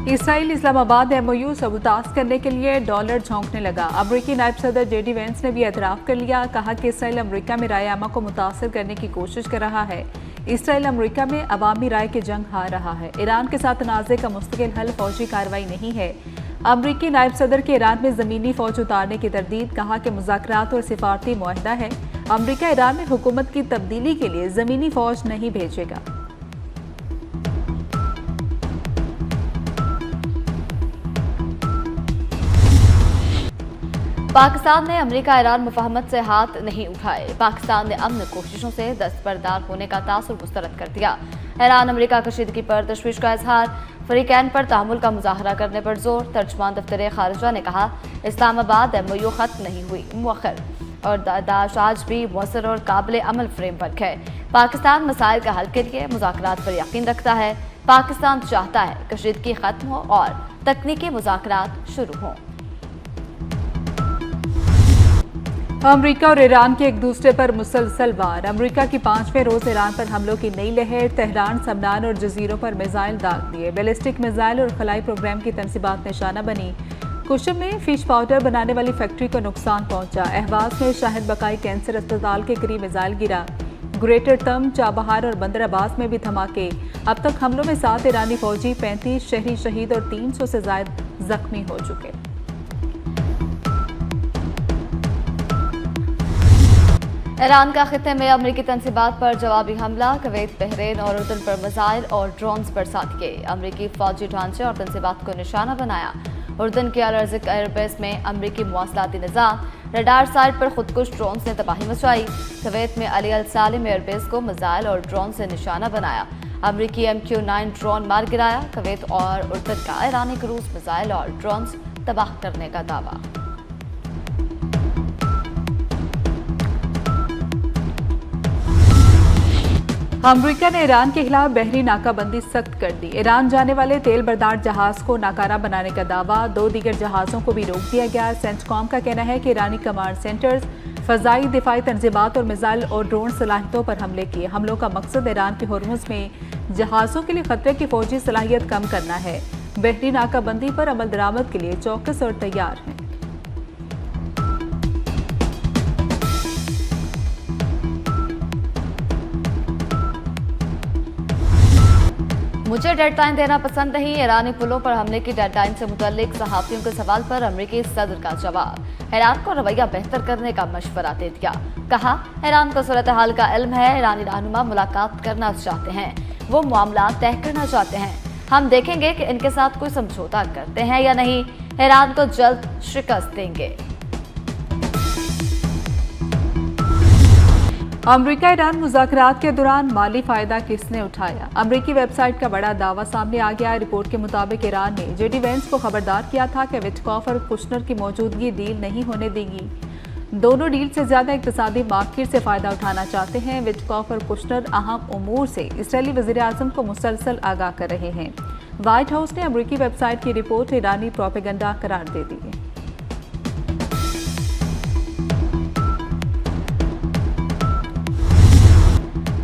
Israel Islamabad MOU सबूताज करने के लिए डॉलर झोंकने लगा। अमरीकी नायब सदर JD वेंस ने भी एतराफ़ कर लिया। कहा कि इसराइल अमरीका में राय आमा को मुतासर करने की कोशिश कर रहा है। इसराइल अमरीका में अवामी राय की जंग हार रहा है। ईरान के साथ तनाज़े का मुस्तकिल हल फौजी कार्रवाई नहीं है। अमरीकी नायब सदर के ईरान में ज़मीनी फ़ौज उतारने की तरदीद। कहा कि मुज़ाकरात और सिफारती मुआहदा है। अमरीका ईरान में हुकूमत की तब्दीली के लिए ज़मीनी फ़ौज नहीं भेजेगा। पाकिस्तान ने अमेरिका ईरान मुफाहमत से हाथ नहीं उठाए। पाकिस्तान ने अमन कोशिशों से दस्तबरदार होने का तासुर मुस्तरद कर दिया। ईरान अमेरिका कशीदगी पर तशवीश का इजहार। फरीकैन पर तहमुल का मुजाहरा करने पर जोर। तर्जमान दफ्तर खारिजा ने कहा इस्लामाबाद MOU खत्म नहीं हुई, मुअख्खर और दाश आज भी मौसर और काबिल अमल फ्रेमवर्क है। पाकिस्तान मसाइल के हल के लिए मुज़ाकरात पर यकीन रखता है। पाकिस्तान चाहता है कशीदगी खत्म हो और तकनीकी मुज़ाकरात शुरू हों। अमरीका और ईरान के एक दूसरे पर मुसलसल वार। अमरीका की 5वें रोज ईरान पर हमलों की नई लहर। तेहरान, समनान और जजीरों पर मिसाइल दाग दिए। बैलिस्टिक मिसाइल और खलाई प्रोग्राम की तनसीबात निशाना बनी। कुशम में फिश पाउडर बनाने वाली फैक्ट्री को नुकसान पहुंचा। अहवाज में शाहिद बकाई कैंसर अस्पताल के करीब मिसाइल गिरा। ग्रेटर तम, चाबहार और बंदर अब्बास में भी धमाके। अब तक हमलों में 7 ईरानी फौजी, 35 शहरी शहीद और 300 से ज्यादा जख्मी हो चुके। ईरान का खित्ते में अमरीकी तनसीबात पर जवाबी हमला। कुवैत, बहरीन और उर्दन पर मिसाइल और ड्रोन्स बरसात किए। अमरीकी फौजी ढांचे और तनसीबात को निशाना बनाया। उर्दन के अल-अर्ज़िक एयरबेस में अमरीकी मवासलाती निज़ाम रडार साइट पर खुदकुश ड्रोन्स ने तबाही मचाई। कुवैत में अली अल सालिम एयरबेस को मिसाइल और ड्रोन से निशाना बनाया। अमरीकी MQ-9 ड्रोन मार गिराया। कुवैत और उर्दन का ईरानी क्रूज मिसाइल और ड्रोन्स तबाह करने का दावा। अमरीका ने ईरान के खिलाफ बहरी नाकाबंदी सख्त कर दी। ईरान जाने वाले तेल बरदार जहाज को नाकारा बनाने का दावा। 2 दीगर जहाज़ों को भी रोक दिया गया। सेंटकॉम का कहना है कि ईरानी कमांड सेंटर्स, फ़ज़ाई दिफाई तंजीमात और मिसाइल और ड्रोन सलाहियतों पर हमले किए। हमलों का मकसद ईरान के हुर्मुज़ में जहाज़ों के लिए खतरे की फौजी सलाहियत कम करना है। बहरी नाकाबंदी पर अमल दरामद के लिए चौकस और तैयार हैं। मुझे डेडलाइन देना पसंद नहीं। ईरानी पुलों पर हमले की डेडलाइन से मुतल्लिक सहाफ़ियों के सवाल पर अमरीकी सदर का जवाब। ईरान को रवैया बेहतर करने का मशवरा दे दिया। कहा ईरान को सूरत हाल का इल्म है। ईरानी रहनुमा मुलाकात करना चाहते हैं, वो मामला तय करना चाहते हैं। हम देखेंगे कि इनके साथ कोई समझौता करते हैं या नहीं। ईरान को जल्द शिकस्त देंगे। अमरीका ईरान मुज़ाकरात के दौरान माली फ़ायदा किसने उठाया? अमरीकी वेबसाइट का बड़ा दावा सामने आ गया। रिपोर्ट के मुताबिक ईरान ने JD वेंस को खबरदार किया था कि विटकॉफ और कुशनर की मौजूदगी डील नहीं होने देगी। दोनों डील से ज़्यादा इक़्तिसादी मार्केट से फ़ायदा उठाना चाहते हैं। विटकॉफ और कुशनर अहम उमूर से इसराइली वज़ीर-ए-आज़म को मुसलसल आगाह कर रहे हैं। व्हाइट हाउस ने अमरीकी वेबसाइट की रिपोर्ट ईरानी प्रोपेगेंडा करार दे दी है।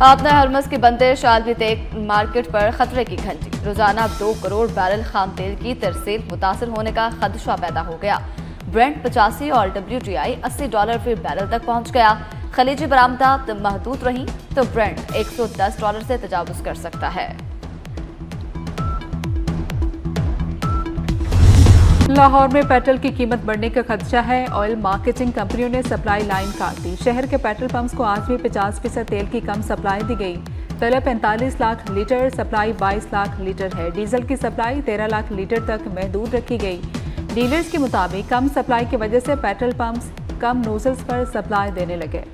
आपने हरमस की बंदिश आलमी तेल मार्केट पर खतरे की घंटी। रोजाना 2 करोड़ बैरल खाम तेल की तरसील मुतासर होने का खदशा पैदा हो गया। ब्रेंट 85 और WTI $80 फी बैरल तक पहुंच गया। खलीजी बरामदात महदूद रही तो ब्रेंट $110 से तजावुज कर सकता है। लाहौर में पेट्रोल की कीमत बढ़ने का खदशा है। ऑयल मार्केटिंग कंपनियों ने सप्लाई लाइन काट दी। शहर के पेट्रोल पंप्स को आज भी 50% तेल की कम सप्लाई दी गई। तलब 45 lakh litre, supply 22 lakh litre है। डीजल की सप्लाई 13 लाख लीटर तक महदूद रखी गई। डीलर्स के मुताबिक कम सप्लाई की वजह से पेट्रोल पंप्स कम नोजल्स पर सप्लाई देने लगे।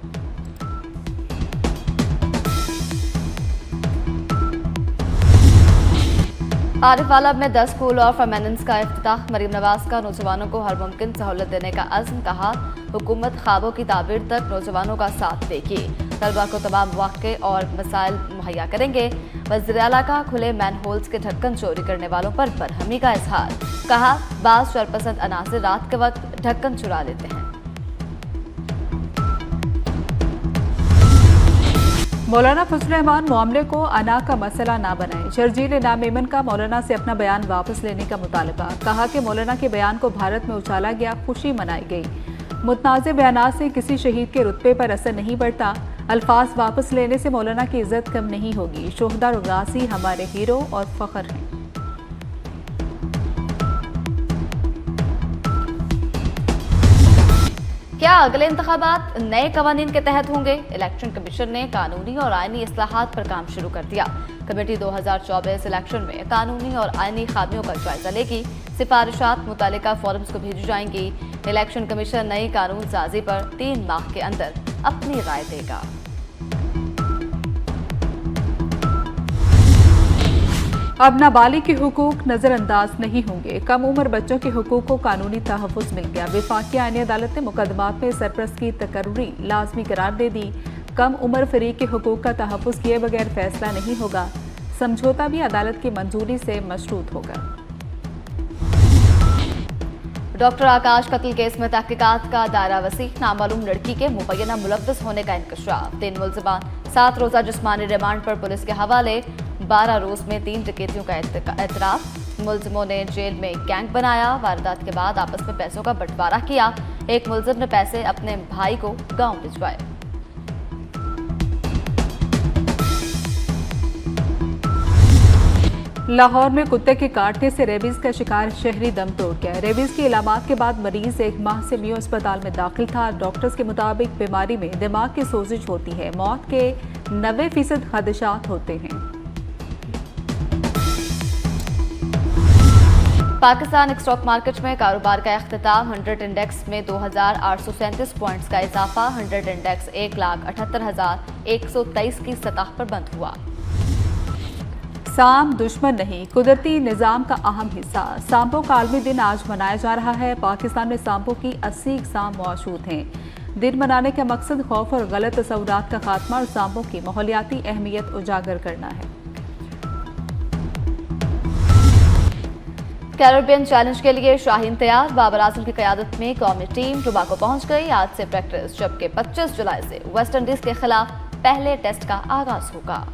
आरिफ आलम में 10 स्कूल ऑफ फेमिनिन्स का इफ्तिताह। मरीम नवाज का नौजवानों को हर मुमकिन सहूलत देने का अज़्म। कहा हुकूमत ख्वाबों की ताबीर तक नौजवानों का साथ देगी। तलबा को तमाम मौके और मसाइल मुहैया करेंगे। वज़ीर आला का खुले मैन होल्स के ढक्कन चोरी करने वालों पर बरहमी का इजहार। कहा बाज़ शरपसंद अनासिर रात के वक्त ढक्कन चुरा लेते हैं। मौलाना फजल रहमान मामले को अना का मसला ना बनाए। शर्जील इनाम मेमन का मौलाना से अपना बयान वापस लेने का मुतालबा। कहा कि मौलाना के बयान को भारत में उछाला गया, खुशी मनाई गई। मुतनाज़ बयानात से किसी शहीद के रुतबे पर असर नहीं पड़ता। अल्फाज वापस लेने से मौलाना की इज्जत कम नहीं होगी। शोहदा और गाजी हमारे हीरो और फख्र हैं। क्या अगले इंतखाबात नए कवानीन के तहत होंगे? इलेक्शन कमीशन ने कानूनी और आईनी इस्लाहात पर काम शुरू कर दिया। कमेटी 2024 इलेक्शन में कानूनी और आईनी खामियों का जायजा लेगी। सिफारिशात मुतालिका फोरम्स को भेजी जाएंगी। इलेक्शन कमीशन नई कानून साजी पर 3 माह के अंदर अपनी राय देगा। अब नाबालिग के हुकूक नजरअंदाज नहीं होंगे। कम उम्र बच्चों के हुकूक को कानूनी तहफ़्फ़ुज़ मिल गया। वफाकी आईनी अदालत ने मुकदमात में सरपरस्त की तकर्री लाजमी करार दे दी। कम उम्र फरीक के हुकूक का तहफ़्फ़ुज़ किए बगैर फैसला नहीं होगा। समझौता भी अदालत की मंजूरी से मशरूत होगा। डॉक्टर आकाश कत्ल केस में तहकीकात का दायरा वसी। नामालूम लड़की के मुबैना मुलव्वस होने का इंकशाफ। 3 मुल्ज़िमान 7 रोज़ा जिस्मानी रिमांड पर पुलिस के हवाले। 12 रोज में 3 डकैतियों का एतराफ़। मुल्जिमों ने जेल में गैंग बनाया। वारदात के बाद आपस में पैसों का बंटवारा किया। एक मुल्जिम ने पैसे अपने भाई को गांव भिजवाए। लाहौर में कुत्ते के काटने से रेबीज का शिकार शहरी दम तोड़ गया। रेबीज की इलामात के बाद मरीज 1 माह से मियो अस्पताल में दाखिल था। डॉक्टर्स के मुताबिक बीमारी में दिमाग की सोजिश होती है। मौत के 90% खदशात होते हैं। पाकिस्तान स्टॉक मार्केट में कारोबार का इख्तिताम। 100 इंडेक्स में 2837 पॉइंट्स का इजाफा। 100 इंडेक्स 1,78,123 की सतह पर बंद हुआ। सांप दुश्मन नहीं, कुदरती निज़ाम का अहम हिस्सा। सांपों का आलमी दिन आज मनाया जा रहा है। पाकिस्तान में सांपों की 80 अक़साम मौजूद हैं। दिन मनाने का मकसद खौफ और गलत तस्वुरात का खात्मा और सांपों की माहौलियाती अहमियत उजागर करना है। कैरिबियन चैलेंज के लिए शाहीन तैयार। बाबर आजम की क़यादत में कौमी टीम टोबाको पहुंच गई। आज से प्रैक्टिस, जबकि 25 जुलाई से वेस्ट इंडीज के खिलाफ पहले टेस्ट का आगाज होगा।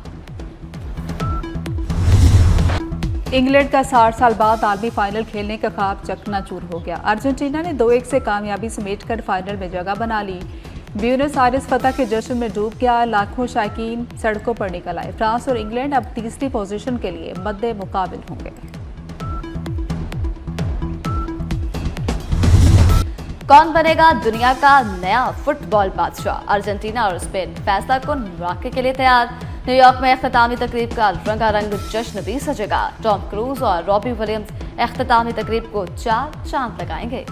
इंग्लैंड का 60 साल बाद आलमी फाइनल खेलने का ख्वाब चकनाचूर हो गया। अर्जेंटीना ने 2-1 से कामयाबी समेटकर फाइनल में जगह बना ली। ब्यूनस आयर्स फतह के जश्न में डूब गया। लाखों शायकीन सड़कों पर निकल आए। फ्रांस और इंग्लैंड अब तीसरी पोजीशन के लिए मद्दे मुकाबिल होंगे। कौन बनेगा दुनिया का नया फुटबॉल बादशाह? अर्जेंटीना और स्पेन फैसला कुन मुआक़े के लिए तैयार। न्यूयॉर्क में इख्तितामी तकरीब का रंगारंग जश्न भी सजेगा। टॉम क्रूज और रॉबी विलियम्स इख्तितामी तकरीब को 4 चांद लगाएंगे।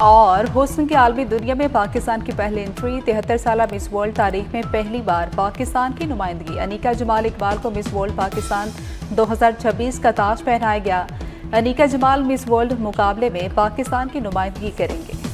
और हुस्न के आलमी दुनिया में पाकिस्तान की पहली एंट्री। 73 साल मिस वर्ल्ड तारीख में पहली बार पाकिस्तान की नुमाइंदगी। अनीका जमाल इकबाल को मिस वर्ल्ड पाकिस्तान 2026 का ताज पहनाया गया। अनीका जमाल मिस वर्ल्ड मुकाबले में पाकिस्तान की नुमाइंदगी करेंगे।